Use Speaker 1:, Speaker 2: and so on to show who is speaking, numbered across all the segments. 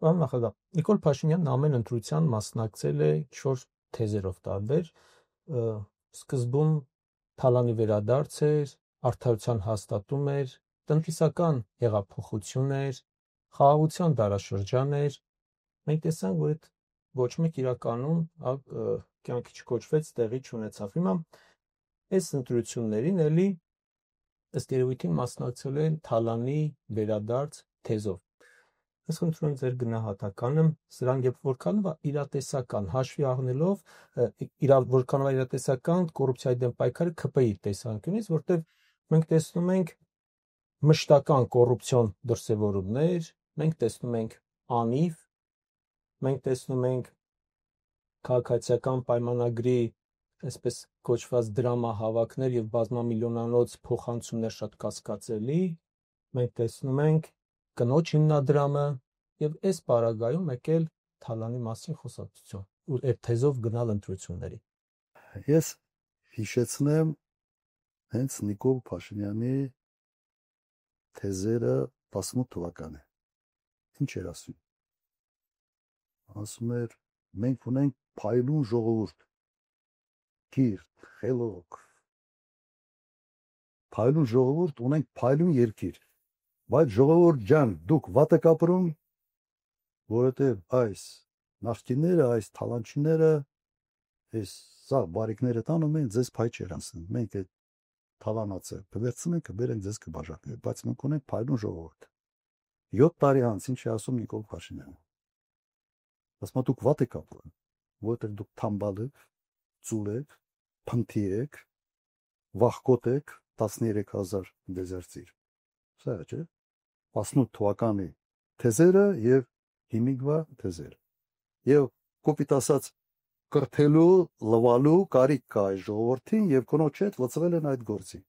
Speaker 1: Պարոն նախագահ, Նիկոլ Փաշինյանն ամեն ընտրության մասնակցել է 4 թեզերով տարբեր, սկզբում թալանի վերադարձ էր, արդարության հաստատում էր, տնտեսական հեղափոխություն էր, խաղաղության դարաշրջան էր։ Մենք տեսանք, որ այդ ոչ մեկ իրականում կյանքի չկոչվեց, տեղի չունեցավ։ Հիմա այս ընտրություններին էլի ըստ երևույթին մասնակցել են թալանի վերադարձ թեզով։ Ես խնդրում եմ ձեր գնահատականը սրան եւ որքանով իրատեսական հաշվի առնելով որքանով իրատեսական կոռուպցիայի դեմ պայքարը ՔՊԻ տեսանկյունից, որտեղ մենք տեսնում ենք մշտական կոռուպցիոն դրսևորումներ, մենք տեսնում ենք անիվ, մենք տեսնում ենք քաղաքացիական պայմանագրի այսպես կոչված դրամահավաքներ եւ բազմամիլիոնանոց փոխանցումներ շատ կասկածելի, մենք տեսնում ենք կնոջ հիմնադրամը եւ այս պարագայում եկել թալանի մասին խոսակցություն ու այդ թեզով գնալ ընտրությունների։
Speaker 2: Ես հիշեցնեմ հենց Նիկոլ Փաշինյանի թեզերը 18 թվականի։ Ինչ էր ասում։ Ասում էր մենք ունենք փայլուն ժողովուրդ, կիրթ, խելոք, փայլուն ժողովուրդ, ունենք փայլուն երկիր, բայց ժողովուրդ ջան, դուք վատ եք ապրում, որովհետև այս նախկինները, այս թալանչիները, այս սա բարիկները տանում են ձեզ փայ չեր անցնում, մենք այդ թալանացը կվերցնենք, կբերենք ձեզ կբաժանենք, բայց մենք ունենք փայլուն ժողովուրդ։ 7 տարի անց ինչ է ասում Նիկոլ Փաշինյանը։ Ասում է դուք վատ եք ապրում, որովհետև դուք թամբալ եք, ծուլ եք, փնթի եք, վախկոտ եք 13000 դեզերտիր։ Սա չէ։ 18 թվականի թեզերը եւ հիմիկվա թեզերը։ Եվ կոպիտ ասած կրթելու, լվալու կարիք կա այս ժողովրդին եւ կնոջ հետ լծվել են այդ գործի։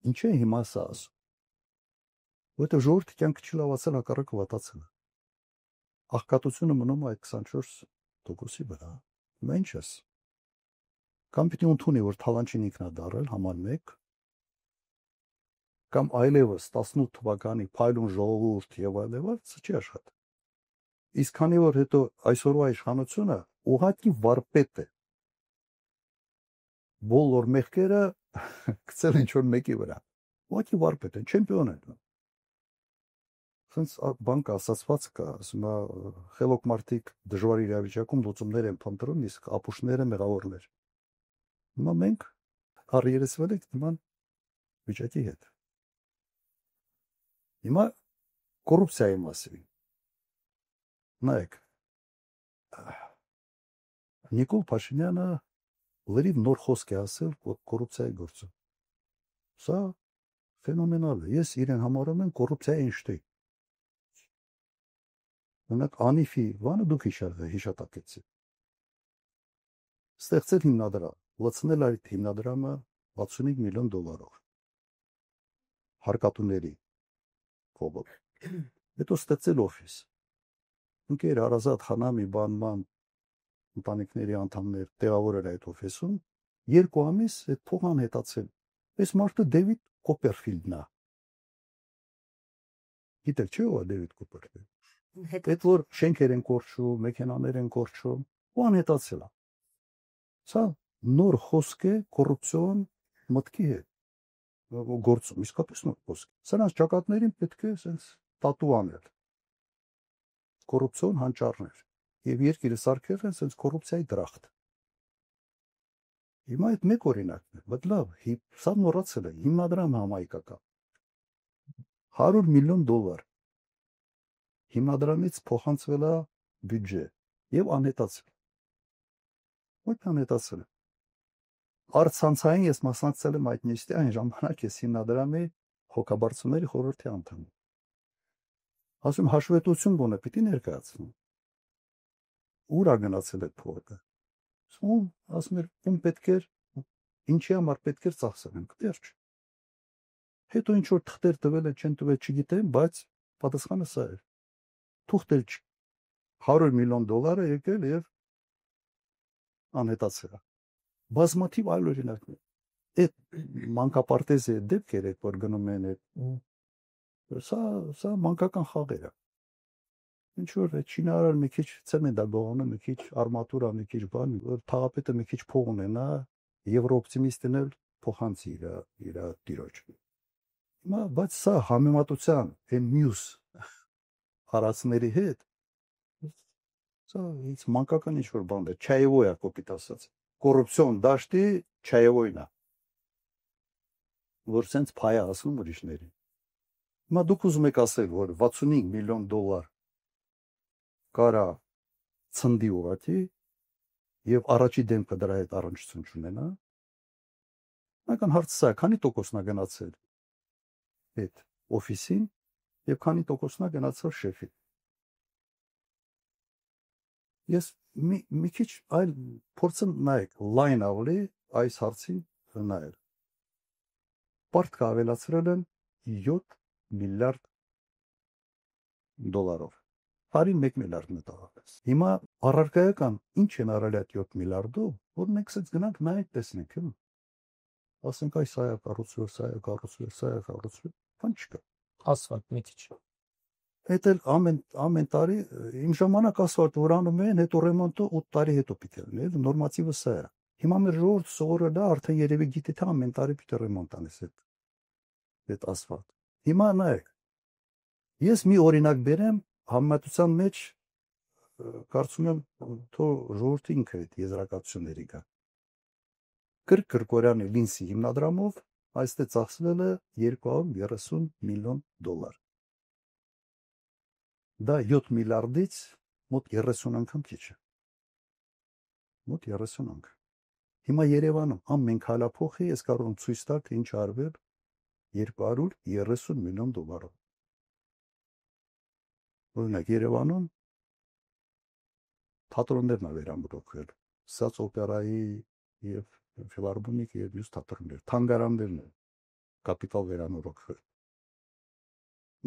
Speaker 2: Ինչ է հիմա սա ասում։ Որտեղ ժողովրդի կյանքը չի լավացել, հակառակը վատացել է։ Աղքատությունը մնում է այդ 24%-ի վրա։ Հիմա ինչ ես։ Կամ պիտի ընդունի, որ թալանչին ինքն է դարել համար 1, կամ այլևս 18 թվականի փայլուն ժողովուրդ եւ այլևս չի աշխատի։ Իսկ քանի որ հետո այսօրվա իշխանությունը ուղղակի վարպետ է։ Բոլոր մեղքերը գցել են ինչ-որ մեկի վրա։ Ուղղակի վարպետ են, չեմպիոն են։ Սենց բան կա, ասացված կա, ասում է խելոք մարդիկ դժվար իրավիճակում լուծումներ են փնտրում, իսկ ապուշները մեղավորներ։ Հիմա մենք առերեսվել ենք նման վիճակի հետ։ Հիմա կոռուպցիայի մասին։ Նայեք, Նիկոլ Փաշինյանը լրիվ նոր խոսք է ասել կոռուպցիայի գործում։ Սա ֆենոմենալ է։ Ես իրեն համարում եմ կոռուպցիայի Էյնշտեյն։ Ունեք անիֆի բանը դուք հիշատակեցիք։ Ստեղծել հիմնադրամ, լցնել այդ հիմնադրամը 65 միլիոն դոլարով։ Հարկատուների կողմով։ Հետո ստեղծել օֆիս։ Ինքեր Արազատ Խանամի բանման ընտանիքների անդամներ տեղավորել այդ օֆիսում, 2 ամիս այդ փողը անհետացել։ Այս մարդը Դեվիդ Կոպերֆիլդն է։ Գիտեք չէ՞ ով է Դեվիդ Կոպերֆիլդը։ Այդ որ շենքեր են կորչում, մեքենաներ են կորչում, ու անհետացել է։ Սա նոր խոսք է կոռուպցիոն մտքի հետ։ Գործում իսկապես նոր խոսք։ Սրանց ճակատներին պետք է sense տատու անել։ Կոռուպցիոն հանճարներ։ Եվ երկիրը սարքել են sense կոռուպցիայի դրախտ։ Հիմա այդ մեկ օրինակն է, բայց լավ, սա մոռացել է, հիմնադրամ համայնքական։ 100 միլիոն դոլար հիմնադրամից փոխանցվել է բյուջե եւ անհետացել։ Ո՞ր անհետացել է։ Արցանցային ես մասնակցել եմ այդ նիստի, այն ժամանակ ես հիմնադրամի հոգաբարձուների խորհրդի անդամ եմ։ Ասում հաշվետվություն գոնե պիտի ներկայացնեմ։ Ուր է գնացել այդ փողը։ Ասում էր ում պետք էր, ինչի համար պետք էր ծախսենք, դեռ։ Հետո ինչ որ թղթեր տվել են, չեն տվել, չգիտեմ, բայց պատասխանը սա էր։ Թուղթեր 100 միլիոն դոլար է եկել եւ անհետացել է։ Բազմաթիվ այլ օրինակներ։ Այդ մանկապարտեզի դեպքերը, որ գնում են այդ սա մանկական խաղեր է։ Ինչ որ այդ շինարար մի քիչ ցեմենտ է բողոնում, մի քիչ արմատուրա, մի քիչ բան, որ թաղապետը մի քիչ փող ունենա, եվրոօպտիմիստն էլ փոխանցի իր տիրոջ։ Հիմա բայց սա համեմատության այն մյուս հարացների հետ սա ինձ մանկական ինչ որ բան է, չայևոյա կոպիտ ասած։ Կոռուպցիոն դաշտի չայևոյնա։ Որ սենց փայ ասում ուրիշներին։ Հիմա դուք ուզում եք ասել, որ 65 միլիոն դոլար կարա ցնդի ուղղակի եւ առաջի դեմքը դրա հետ առնչություն չունենա։ Նական հարցը քանի տոկոսն է գնացել այդ օֆիսին եւ քանի տոկոսն է գնացել շեֆին։ Ես մի քիչ այլ փորձեմ նայեք լայն ավելի այս հարցին նայել։ Պարտք ավելացրել են 7 միլիարդ դոլարով։ Հարին 1 միլիարդ մետաղապես։ Հիմա առարկայական ինչ են արել այդ 7 միլիարդով, որ մենք ասած գնանք նայենք տեսնենք, հա։ Ասենք այս սա է կառուցվել, սա է կառուցվել, սա է կառուցվել, բան չկա։
Speaker 1: Ասֆալտ մի քիչ։
Speaker 2: Այդ էլ ամեն տարի իմ ժամանակ ասֆալտ որ անում են, հետո ռեմոնտը 8 տարի հետո պիտի լինի, նորմատիվը սա է։ Հիմա մեր ժողովուրդը սովորել է արդեն երևի գիտի թե ամեն տարի պիտի ռեմոնտ անես այդ ասֆալտ։ Հիմա նայեք։ Ես մի օրինակ բերեմ համեմատության մեջ կարծում եմ թող ժողովուրդը ինքը այդ եզրակացությունների գա։ Կրկորյանի Լինսի հիմնադրամով այստեղ ծախսվել է 230 միլիոն դոլար։ Դա 7 միլիարդից մոտ 30 անգամ քիչ է։ Մոտ 30 անգամ։ Հիմա Երևանում ամեն քայլափոխի ես կարող եմ ցույց տալ, թե ինչ արվել 230 միլիոն դոլարով։ Օրինակ Երևանում թատրոններն է վերամրոքվել, Սաց օպերայի եւ ֆիլհարմոնիկ եւ մյուս թատրոններ, թանգարաններն են կապիտալ վերանորոգվել։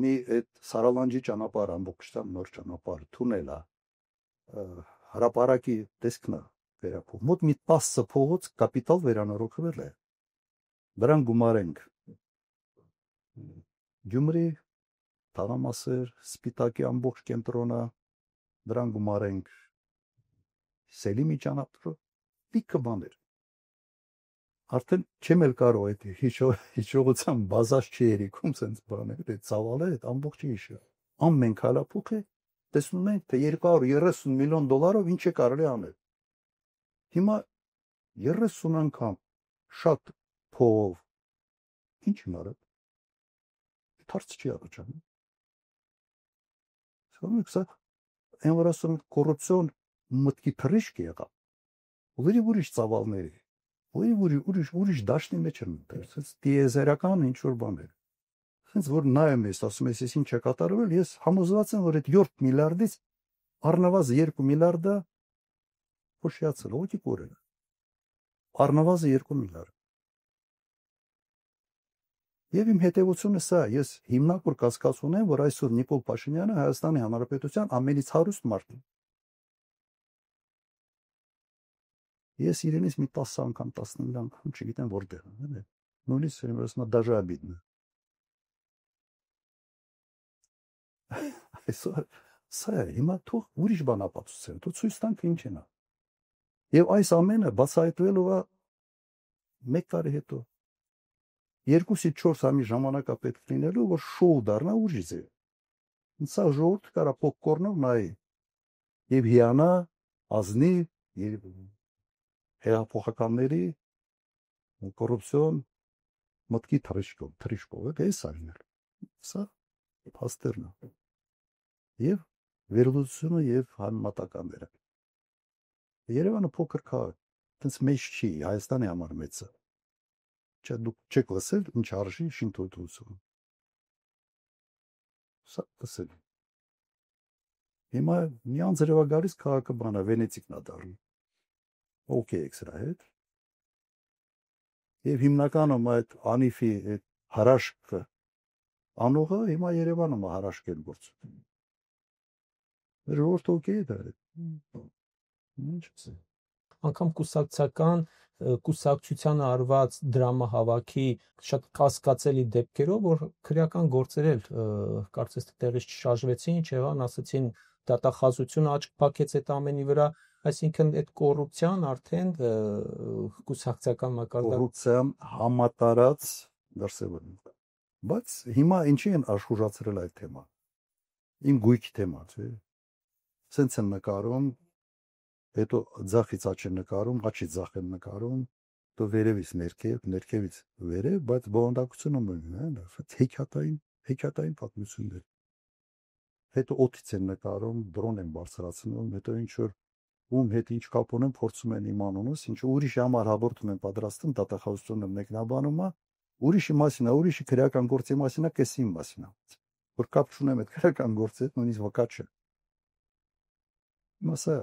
Speaker 2: Մի այդ Սարալանջի ճանապարհ ամբողջությամբ նոր ճանապարհ, թունել է, հրապարակի տեսքն է վերափոխ։ Մոտ մի 10 փողոց կապիտալ վերանորոգվել է։ Դրան գումարենք Գյումրի, Թաղամասեր, Սպիտակի ամբողջ կենտրոնը, դրան գումարենք Սելիմի ճանապարհը, լիքը բաներ։ Արդեն չեմ էլ կարող այդ հիշողության բազած չի երիքում սենց բաներ, այդ ծավալը այդ ամբողջ հիշը։ Ամեն քայլափոխ է, տեսնում ենք, թե 230 միլիոն դոլարով ինչ է կարելի անել։ Հիմա 30 անգամ շատ փողով ինչ են արել։ Հարց չի առաջանում։ Սա այն որ ասում կոռուպցիոն մտքի թռիչք եղավ։ Ուրիշ ծավալների, ուրիշ դաշտի մեջ են դարձած դիեզերական ինչ որ բաներ։ Հենց որ նայում ես, ասում ես, ինչ է կատարվել, ես համոզված եմ, որ այդ 7 միլիարդից առնվազն 2 միլիարդը փոշիացել, ողջի կորել։ Առնվազն 2 միլիարդ։ Եվ իմ հետևությունը սա, ես հիմնավոր կասկած ունեմ, որ այսօր Նիկոլ Փաշինյանը Հայաստանի Հանրապետության ամենից հարուստ մարդն է։ Ես իրենից մի 10 անգամ, 15 անգամ չգիտեմ որտեղ եմ, նույնիսկ ասում եմ դաժե обидно։ Այսօր սա է, հիմա թող ուրիշ բան ապացուցեն, թող ցույց տանք ինչ են։ Եվ այս ամենը բացահայտվելու է 1 տարի հետո։ 2-ից 4 ամիս ժամանակա պետք լինելու, որ շոու դառնա ուրիշ ձև։ Սա ժողովուրդը կարա պոպկորնով նայի եւ հիանա, ազնի եւ հեղափոխականների կոռուպցիոն մտքի թռիչքով է սարնել։ Սա փաստերն է։ Եվ վերլուծությունը եւ համատականները։ Երևանը փոքր քաղաք, այնց մեծ չի, Հայաստանի համար մեծ է։ Չէ, դուք չեք լսել ինչ արժի շինթույլտվություն։ Սա լսել։ Հիմա մի անձրևա գալիս քաղաքը բանա Վենեցիկն է դառնում։ Okay, սրա հետ։ Եվ հիմնականում այդ անիֆի այդ հարաշքը անողը հիմա Երևանում է հարաշկել գործում։ Ժողովուրդը okay է դա։ Ինչ է։
Speaker 1: Անկամ կուսակցությանը արված դրամահավաքի շատ կասկածելի դեպքերով, որ քրեական գործեր էլ կարծես թե տեղից չշարժվեցին, չեղան, ասացին դատախազությունը աչք փակեց այդ ամենի վրա, այսինքն այդ կոռուպցիան արդեն կուսակցական մակարդակ
Speaker 2: կոռուպցիան համատարած դրսևորում։ Բայց հիմա ինչի են աշխուժացրել այդ թեման։ Իմ գույքի թեմա, չէ։ Սենց են նկարում, հետո ձախից աչ են նկարում, աչից ձախ են նկարում, તો վերևից ներքև, ներքևից վերև, բայց բովանդակությունը մնում է, հեքիաթային պատմություններ։ Հետո օդից են նկարում, դրոն են բարձրացնում, հետո ինչ որ ում հետ ինչ կապ ունեն, փորձում են իմանոնս, ինչ ուրիշի համար հաղորդում են պատրաստում, դատախազությունը մեկնաբանում է, ուրիշի մասին է, ուրիշի քրեական գործի մասին է, կես իմ մասին է։ Որ կապ չունեմ այդ քրեական գործի հետ, նույնիսկ վկա չէ։ Մասա